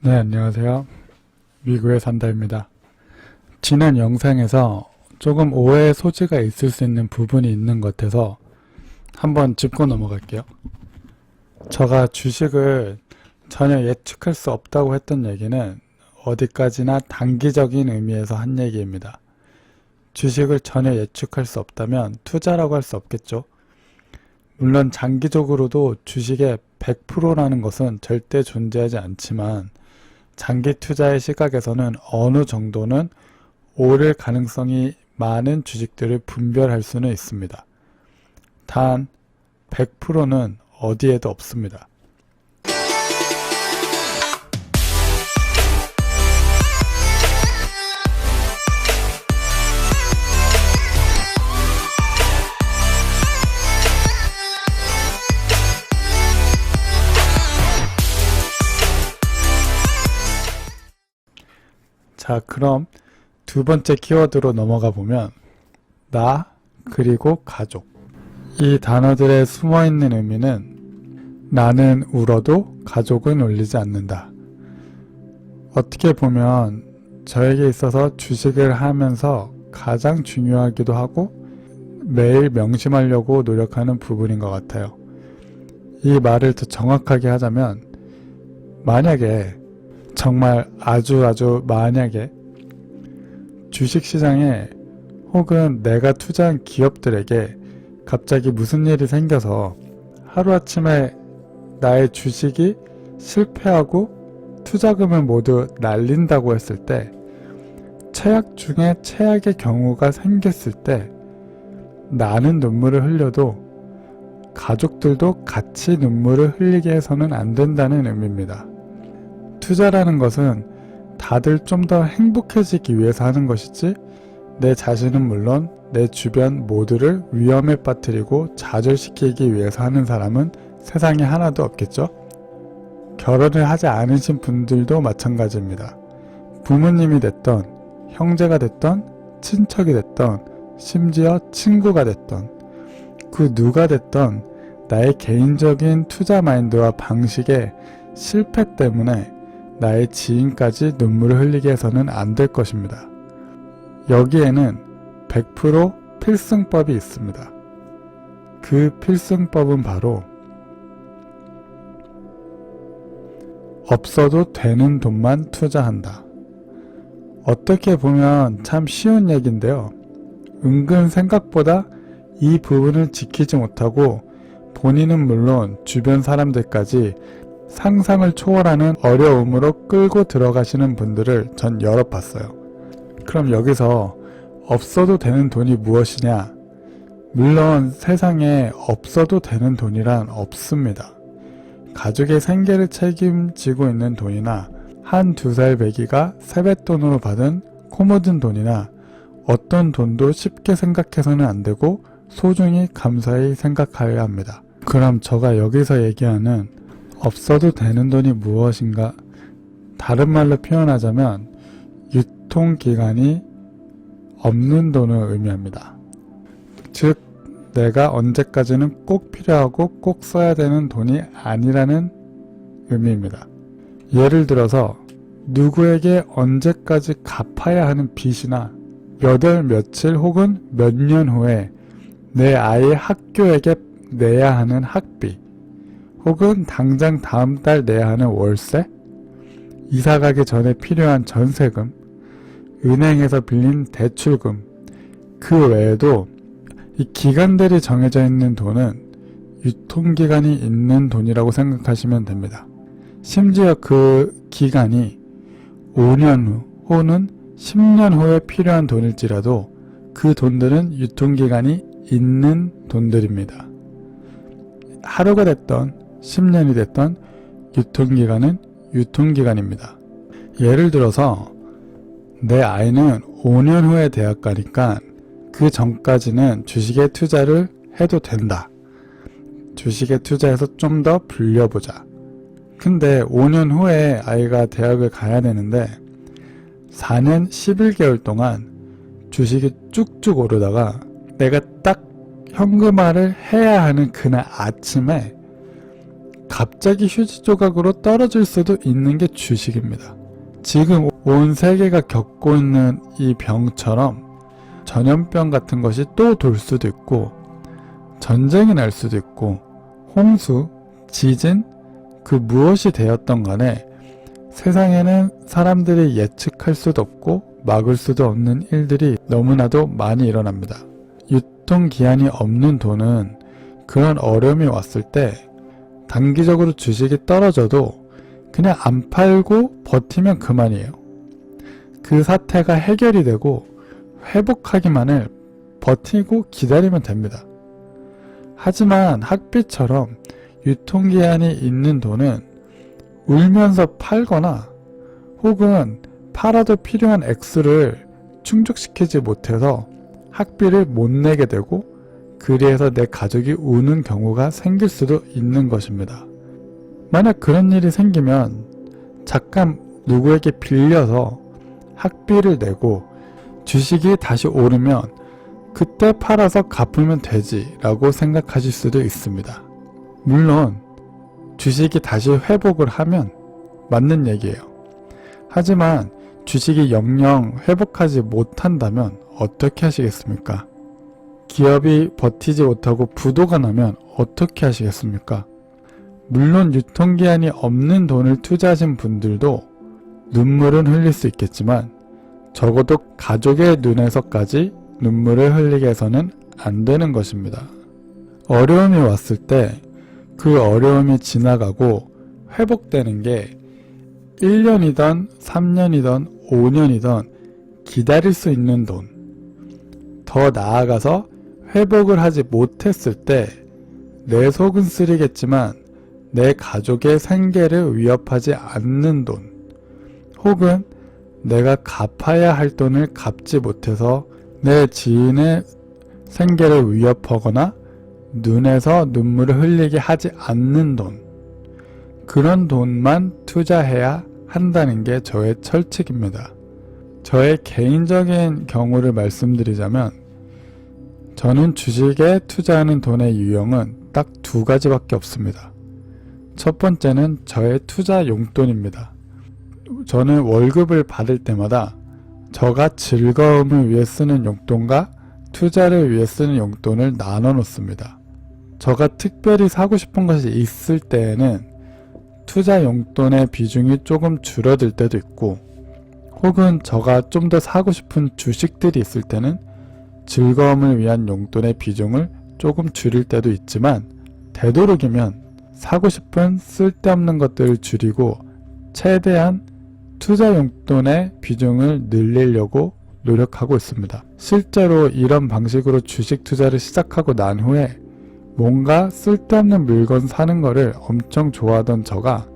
네, 안녕하세요. 미국에 산다입니다. 지난 영상에서 조금 오해의 소지가 있을 수 있는 부분이 있는 것 같아서 한번 짚고 넘어갈게요. 제가 주식을 전혀 예측할 수 없다고 했던 얘기는 어디까지나 단기적인 의미에서 한 얘기입니다. 주식을 전혀 예측할 수 없다면 투자라고 할 수 없겠죠. 물론 장기적으로도 주식의 100%라는 것은 절대 존재하지 않지만 장기 투자의 시각에서는 어느 정도는 오를 가능성이 많은 주식들을 분별할 수는 있습니다. 단 100%는 어디에도 없습니다. 자, 그럼 두 번째 키워드로 넘어가 보면 나 그리고 가족, 이 단어들의 숨어있는 의미는 나는 울어도 가족은 울리지 않는다. 어떻게 보면 저에게 있어서 주식을 하면서 가장 중요하기도 하고 매일 명심하려고 노력하는 부분인 것 같아요. 이 말을 더 정확하게 하자면 만약에 정말 아주 만약에 주식시장에 혹은 내가 투자한 기업들에게 갑자기 무슨 일이 생겨서 하루아침에 나의 주식이 실패하고 투자금을 모두 날린다고 했을 때, 최악 중에 최악의 경우가 생겼을 때 나는 눈물을 흘려도 가족들도 같이 눈물을 흘리게 해서는 안 된다는 의미입니다. 투자라는 것은 다들 좀 더 행복해지기 위해서 하는 것이지 내 자신은 물론 내 주변 모두를 위험에 빠뜨리고 좌절시키기 위해서 하는 사람은 세상에 하나도 없겠죠? 결혼을 하지 않으신 분들도 마찬가지입니다. 부모님이 됐던, 형제가 됐던, 친척이 됐던, 심지어 친구가 됐던, 그 누가 됐던 나의 개인적인 투자 마인드와 방식의 실패 때문에 나의 지인까지 눈물을 흘리게 해서는 안 될 것입니다. 여기에는 100% 필승법이 있습니다. 그 필승법은 바로 없어도 되는 돈만 투자한다. 어떻게 보면 참 쉬운 얘기인데요. 은근 생각보다 이 부분을 지키지 못하고 본인은 물론 주변 사람들까지 상상을 초월하는 어려움으로 끌고 들어가시는 분들을 전 여러 봤어요. 그럼 여기서 없어도 되는 돈이 무엇이냐? 물론 세상에 없어도 되는 돈이란 없습니다. 가족의 생계를 책임지고 있는 돈이나 한 두 살 배기가 세뱃돈으로 받은 코 묻은 돈이나 어떤 돈도 쉽게 생각해서는 안 되고 소중히 감사히 생각하여야 합니다. 그럼 제가 여기서 얘기하는 없어도 되는 돈이 무엇인가? 다른 말로 표현하자면 유통기간이 없는 돈을 의미합니다. 즉 내가 언제까지는 꼭 필요하고 꼭 써야 되는 돈이 아니라는 의미입니다. 예를 들어서 누구에게 언제까지 갚아야 하는 빚이나 몇 월 며칠 혹은 몇 년 후에 내 아이의 학교에게 내야 하는 학비, 혹은 당장 다음 달 내야 하는 월세, 이사 가기 전에 필요한 전세금, 은행에서 빌린 대출금, 그 외에도 이 기간들이 정해져 있는 돈은 유통기간이 있는 돈이라고 생각하시면 됩니다. 심지어 그 기간이 5년 후 혹은 10년 후에 필요한 돈일지라도 그 돈들은 유통기간이 있는 돈들입니다. 하루가 됐던 10년이 됐던 유통기간은 유통기간입니다. 예를 들어서 내 아이는 5년 후에 대학 가니까 그 전까지는 주식에 투자를 해도 된다. 주식에 투자해서 좀 더 불려보자. 근데 5년 후에 아이가 대학을 가야 되는데 4년 11개월 동안 주식이 쭉쭉 오르다가 내가 딱 현금화를 해야 하는 그날 아침에 갑자기 휴지 조각으로 떨어질 수도 있는 게 주식입니다. 지금 온 세계가 겪고 있는 이 병처럼 전염병 같은 것이 또 돌 수도 있고, 전쟁이 날 수도 있고, 홍수, 지진, 그 무엇이 되었던 간에 세상에는 사람들이 예측할 수도 없고 막을 수도 없는 일들이 너무나도 많이 일어납니다. 유통기한이 없는 돈은 그런 어려움이 왔을 때 단기적으로 주식이 떨어져도 그냥 안 팔고 버티면 그만이에요. 그 사태가 해결이 되고 회복하기만을 버티고 기다리면 됩니다. 하지만 학비처럼 유통기한이 있는 돈은 울면서 팔거나 혹은 팔아도 필요한 액수를 충족시키지 못해서 학비를 못 내게 되고, 그리해서 내 가족이 우는 경우가 생길 수도 있는 것입니다. 만약 그런 일이 생기면 잠깐 누구에게 빌려서 학비를 내고 주식이 다시 오르면 그때 팔아서 갚으면 되지 라고 생각하실 수도 있습니다. 물론 주식이 다시 회복을 하면 맞는 얘기예요. 하지만 주식이 영영 회복하지 못한다면 어떻게 하시겠습니까? 기업이 버티지 못하고 부도가 나면 어떻게 하시겠습니까? 물론 유통기한이 없는 돈을 투자하신 분들도 눈물은 흘릴 수 있겠지만 적어도 가족의 눈에서까지 눈물을 흘리게 해서는 안 되는 것입니다. 어려움이 왔을 때 그 어려움이 지나가고 회복되는 게 1년이든 3년이든 5년이든 기다릴 수 있는 돈, 더 나아가서 회복을 하지 못했을 때 내 속은 쓰리겠지만 내 가족의 생계를 위협하지 않는 돈, 혹은 내가 갚아야 할 돈을 갚지 못해서 내 지인의 생계를 위협하거나 눈에서 눈물을 흘리게 하지 않는 돈, 그런 돈만 투자해야 한다는 게 저의 철칙입니다. 저의 개인적인 경우를 말씀드리자면 저는 주식에 투자하는 돈의 유형은 딱 두 가지밖에 없습니다. 첫 번째는 저의 투자 용돈입니다. 저는 월급을 받을 때마다 저가 즐거움을 위해 쓰는 용돈과 투자를 위해 쓰는 용돈을 나눠 놓습니다. 저가 특별히 사고 싶은 것이 있을 때에는 투자 용돈의 비중이 조금 줄어들 때도 있고, 혹은 저가 좀 더 사고 싶은 주식들이 있을 때는 즐거움을 위한 용돈의 비중을 조금 줄일 때도 있지만, 되도록이면 사고 싶은 쓸데없는 것들을 줄이고 최대한 투자 용돈의 비중을 늘리려고 노력하고 있습니다. 실제로 이런 방식으로 주식 투자를 시작하고 난 후에 뭔가 쓸데없는 물건 사는 거를 엄청 좋아하던 저가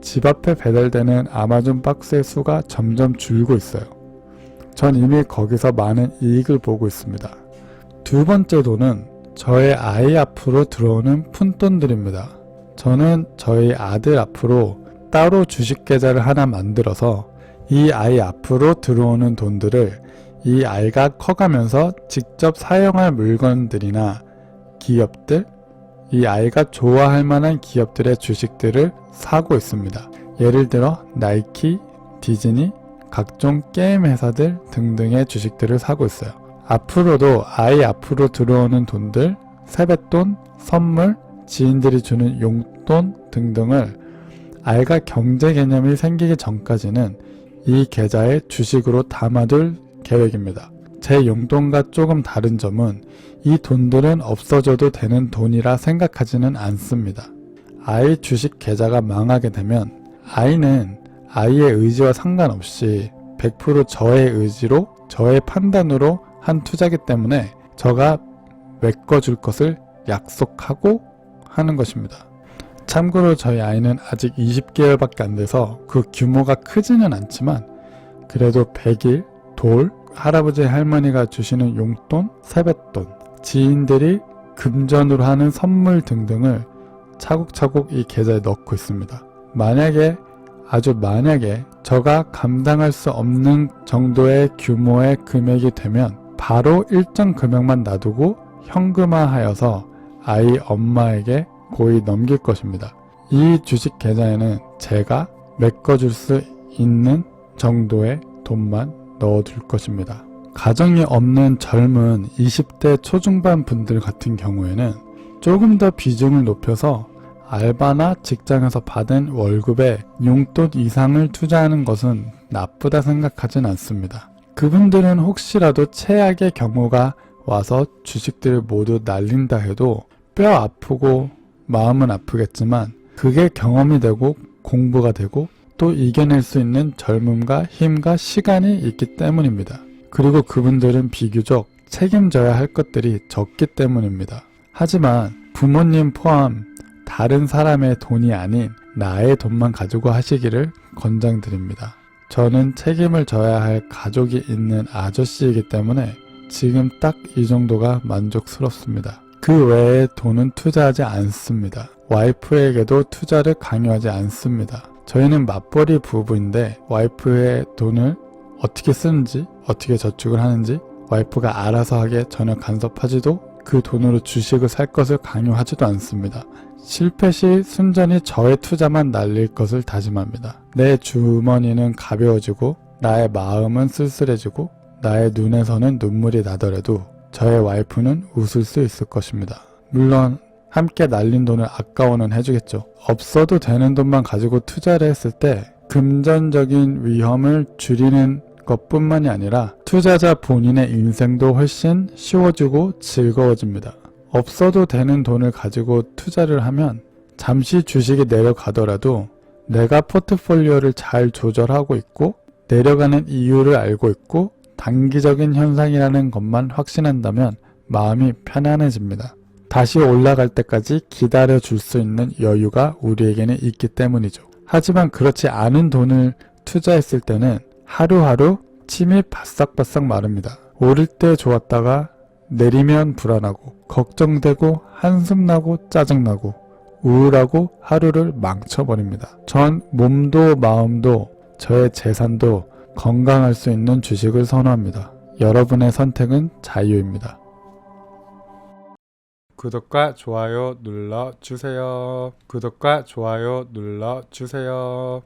집 앞에 배달되는 아마존 박스의 수가 점점 줄고 있어요. 전 이미 거기서 많은 이익을 보고 있습니다. 두 번째 돈은 저의 아이 앞으로 들어오는 푼돈들입니다. 저는 저희 아들 앞으로 따로 주식 계좌를 하나 만들어서 이 아이 앞으로 들어오는 돈들을 이 아이가 커가면서 직접 사용할 물건들이나 기업들, 이 아이가 좋아할 만한 기업들의 주식들을 사고 있습니다. 예를 들어 나이키, 디즈니, 각종 게임 회사들 등등의 주식들을 사고 있어요. 앞으로도 아이 앞으로 들어오는 돈들, 세뱃돈, 선물, 지인들이 주는 용돈 등등을 아이가 경제 개념이 생기기 전까지는 이 계좌에 주식으로 담아둘 계획입니다. 제 용돈과 조금 다른 점은 이 돈들은 없어져도 되는 돈이라 생각하지는 않습니다. 아이 주식 계좌가 망하게 되면 아이는 아이의 의지와 상관없이 100% 저의 의지로, 저의 판단으로 한 투자이기 때문에 저가 메꿔줄 것을 약속하고 하는 것입니다. 참고로 저희 아이는 아직 20개월밖에 안 돼서 그 규모가 크지는 않지만 그래도 100일, 돌, 할아버지 할머니가 주시는 용돈, 세뱃돈, 지인들이 금전으로 하는 선물 등등을 차곡차곡 이 계좌에 넣고 있습니다. 만약에, 아주 만약에 저가 감당할 수 없는 정도의 규모의 금액이 되면 바로 일정 금액만 놔두고 현금화하여서 아이 엄마에게 고이 넘길 것입니다. 이 주식 계좌에는 제가 메꿔줄 수 있는 정도의 돈만 넣어둘 것입니다. 가정이 없는 젊은 20대 초중반 분들 같은 경우에는 조금 더 비중을 높여서 알바나 직장에서 받은 월급의 용돈 이상을 투자하는 것은 나쁘다 생각하진 않습니다. 그분들은 혹시라도 최악의 경우가 와서 주식들을 모두 날린다 해도 뼈 아프고 마음은 아프겠지만 그게 경험이 되고 공부가 되고 또 이겨낼 수 있는 젊음과 힘과 시간이 있기 때문입니다. 그리고 그분들은 비교적 책임져야 할 것들이 적기 때문입니다. 하지만 부모님 포함 다른 사람의 돈이 아닌 나의 돈만 가지고 하시기를 권장드립니다. 저는 책임을 져야 할 가족이 있는 아저씨이기 때문에 지금 딱 이 정도가 만족스럽습니다. 그 외에 돈은 투자하지 않습니다. 와이프에게도 투자를 강요하지 않습니다. 저희는 맞벌이 부부인데 와이프의 돈을 어떻게 쓰는지 어떻게 저축을 하는지 와이프가 알아서 하게 전혀 간섭하지도 그 돈으로 주식을 살 것을 강요하지도 않습니다. 실패 시 순전히 저의 투자만 날릴 것을 다짐합니다. 내 주머니는 가벼워지고 나의 마음은 쓸쓸해지고 나의 눈에서는 눈물이 나더라도 저의 와이프는 웃을 수 있을 것입니다. 물론 함께 날린 돈을 아까워는 해주겠죠. 없어도 되는 돈만 가지고 투자를 했을 때 금전적인 위험을 줄이는 것뿐만이 아니라 투자자 본인의 인생도 훨씬 쉬워지고 즐거워집니다. 없어도 되는 돈을 가지고 투자를 하면 잠시 주식이 내려가더라도 내가 포트폴리오를 잘 조절하고 있고 내려가는 이유를 알고 있고 단기적인 현상이라는 것만 확신한다면 마음이 편안해집니다. 다시 올라갈 때까지 기다려 줄 수 있는 여유가 우리에게는 있기 때문이죠. 하지만 그렇지 않은 돈을 투자했을 때는 하루하루 침이 바싹바싹 마릅니다. 오를 때 좋았다가 내리면 불안하고 걱정되고 한숨나고 짜증나고 우울하고 하루를 망쳐버립니다. 전 몸도 마음도 저의 재산도 건강할 수 있는 주식을 선호합니다. 여러분의 선택은 자유입니다. 구독과 좋아요 눌러주세요. 구독과 좋아요 눌러주세요.